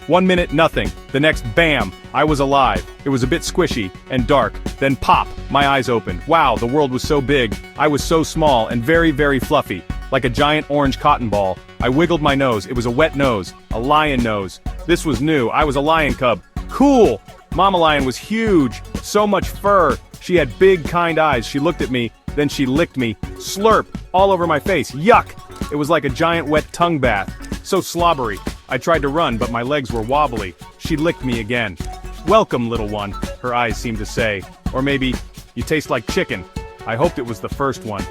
1 minute, nothing. The next, bam, I was alive. It was a bit squishy and dark. Then pop, my eyes opened. Wow, the world was so big. I was so small and very, very fluffy. Like a giant orange cotton ball. I wiggled my nose. It was a wet nose. A lion nose. This was new. I was a lion cub. Cool! Mama lion was huge. So much fur. She had big, kind eyes. She looked at me. Then she licked me. Slurp! All over my face. Yuck! It was like a giant wet tongue bath. So slobbery. I tried to run, but my legs were wobbly. She licked me again. Welcome, little one, her eyes seemed to say. Or maybe, you taste like chicken. I hoped it was the first one.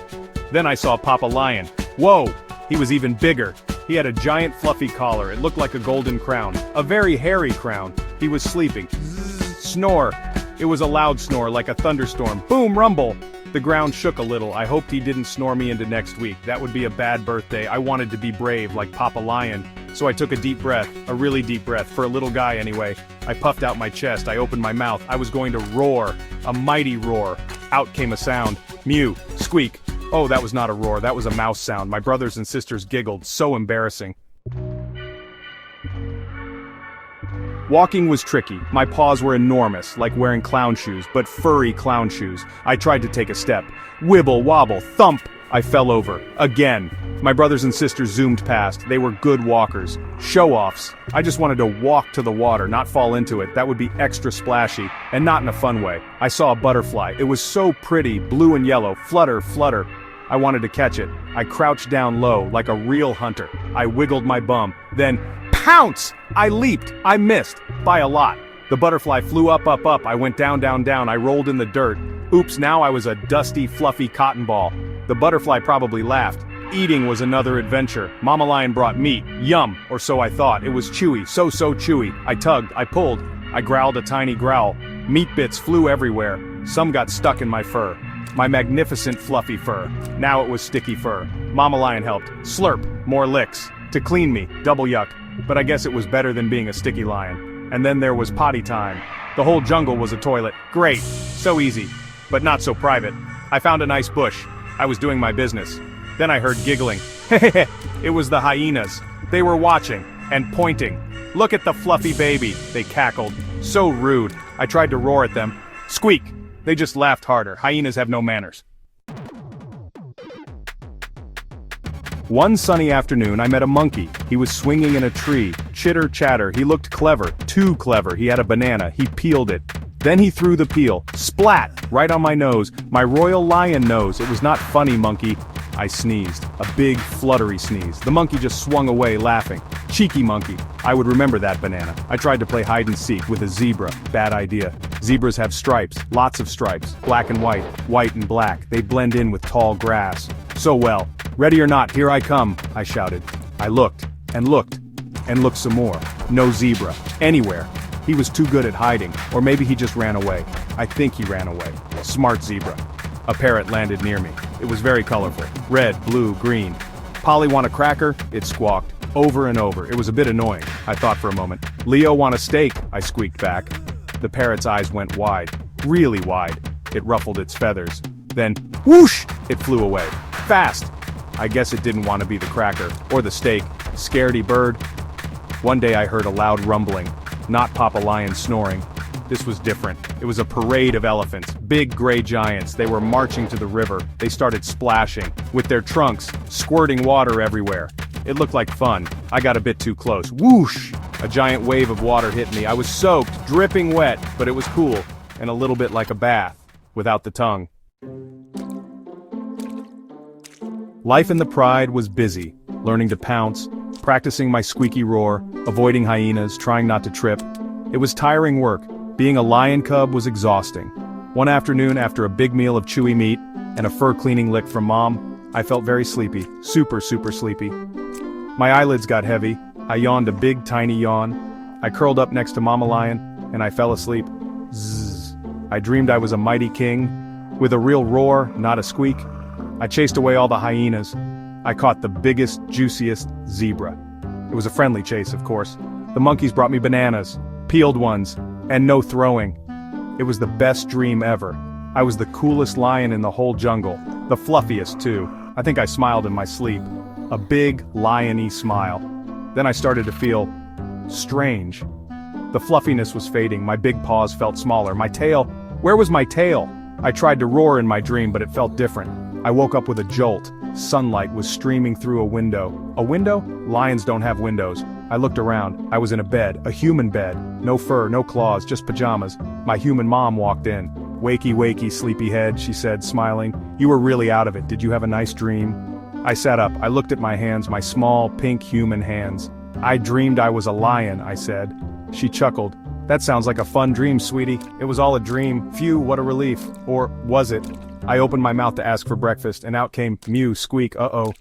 Then I saw Papa Lion. Whoa! He was even bigger. He had a giant fluffy collar. It looked like a golden crown. A very hairy crown. He was sleeping. Zzz, snore. It was a loud snore, like a thunderstorm. Boom, rumble! The ground shook a little. I hoped he didn't snore me into next week. That would be a bad birthday. I wanted to be brave, like Papa Lion. So I took a deep breath, a really deep breath, for a little guy anyway. I puffed out my chest, I opened my mouth. I was going to roar. A mighty roar. Out came a sound. Mew. Squeak. Oh, that was not a roar, that was a mouse sound. My brothers and sisters giggled. So embarrassing. Walking was tricky. My paws were enormous, like wearing clown shoes, but furry clown shoes. I tried to take a step. Wibble, wobble, thump! I fell over. Again. My brothers and sisters zoomed past. They were good walkers. Show-offs. I just wanted to walk to the water, not fall into it. That would be extra splashy, and not in a fun way. I saw a butterfly. It was so pretty, blue and yellow. Flutter, flutter. I wanted to catch it. I crouched down low, like a real hunter. I wiggled my bum. Then, pounce! I leaped. I missed. By a lot. The butterfly flew up, up, up. I went down, down, down. I rolled in the dirt. Oops, now I was a dusty, fluffy cotton ball. The butterfly probably laughed. Eating was another adventure. Mama Lion brought meat. Yum, or so I thought. It was chewy, so chewy. I tugged, I pulled. I growled a tiny growl. Meat bits flew everywhere. Some got stuck in my fur. My magnificent fluffy fur. Now it was sticky fur. Mama Lion helped. Slurp, more licks. To clean me, double yuck. But I guess it was better than being a sticky lion. And then there was potty time. The whole jungle was a toilet. Great, so easy, but not so private. I found a nice bush. I was doing my business. Then I heard giggling. It was the hyenas. They were watching, and pointing. Look at the fluffy baby, they cackled. So rude. I tried to roar at them. Squeak! They just laughed harder. Hyenas have no manners. One sunny afternoon I met a monkey. He was swinging in a tree. Chitter chatter, he looked clever. Too clever. He had a banana. He peeled it. Then he threw the peel. Splat! Right on my nose. My royal lion nose. It was not funny, monkey. I sneezed. A big, fluttery sneeze. The monkey just swung away, laughing. Cheeky monkey. I would remember that banana. I tried to play hide and seek with a zebra. Bad idea. Zebras have stripes. Lots of stripes. Black and white and black. They blend in with tall grass. So well. Ready or not, here I come, I shouted. I looked, and looked, and looked some more. No zebra. Anywhere. He was too good at hiding, or maybe he just ran away. I think he ran away. Smart zebra. A parrot landed near me. It was very colorful. Red, blue, green. Polly want a cracker? It squawked. Over and over. It was a bit annoying. I thought for a moment. Leo want a steak? I squeaked back. The parrot's eyes went wide. Really wide. It ruffled its feathers. Then, whoosh! It flew away. Fast! I guess it didn't want to be the cracker, or the steak. Scaredy bird. One day I heard a loud rumbling. Not Papa Lion snoring. This was different. It was a parade of elephants. Big gray giants. They were marching to the river. They started splashing. With their trunks, squirting water everywhere. It looked like fun. I got a bit too close. Whoosh! A giant wave of water hit me. I was soaked, dripping wet, but it was cool. And a little bit like a bath. Without the tongue. Life in the Pride was busy, learning to pounce, practicing my squeaky roar, avoiding hyenas, trying not to trip. It was tiring work. Being a lion cub was exhausting. One afternoon, after a big meal of chewy meat and a fur cleaning lick from Mom, I felt very sleepy, super sleepy. My eyelids got heavy. I yawned a big tiny yawn. I curled up next to Mama Lion, and I fell asleep. Zzz. I dreamed I was a mighty king, with a real roar, not a squeak. I chased away all the hyenas. I caught the biggest, juiciest zebra. It was a friendly chase, of course. The monkeys brought me bananas, peeled ones, and no throwing. It was the best dream ever. I was the coolest lion in the whole jungle, the fluffiest too. I think I smiled in my sleep. A big, lion-y smile. Then I started to feel strange. The fluffiness was fading, my big paws felt smaller, my tail, where was my tail? I tried to roar in my dream, but it felt different. I woke up with a jolt. Sunlight was streaming through a window. A window? Lions don't have windows. I looked around. I was in a bed, a human bed. No fur, no claws, just pajamas. My human mom walked in. "Wakey, wakey, sleepyhead," she said, smiling. "You were really out of it. Did you have a nice dream?" I sat up. I looked at my hands, my small, pink human hands. "I dreamed I was a lion," I said. She chuckled. "That sounds like a fun dream, sweetie. It was all a dream. Phew, what a relief. Or was it?" I opened my mouth to ask for breakfast, and out came mew, squeak, uh-oh.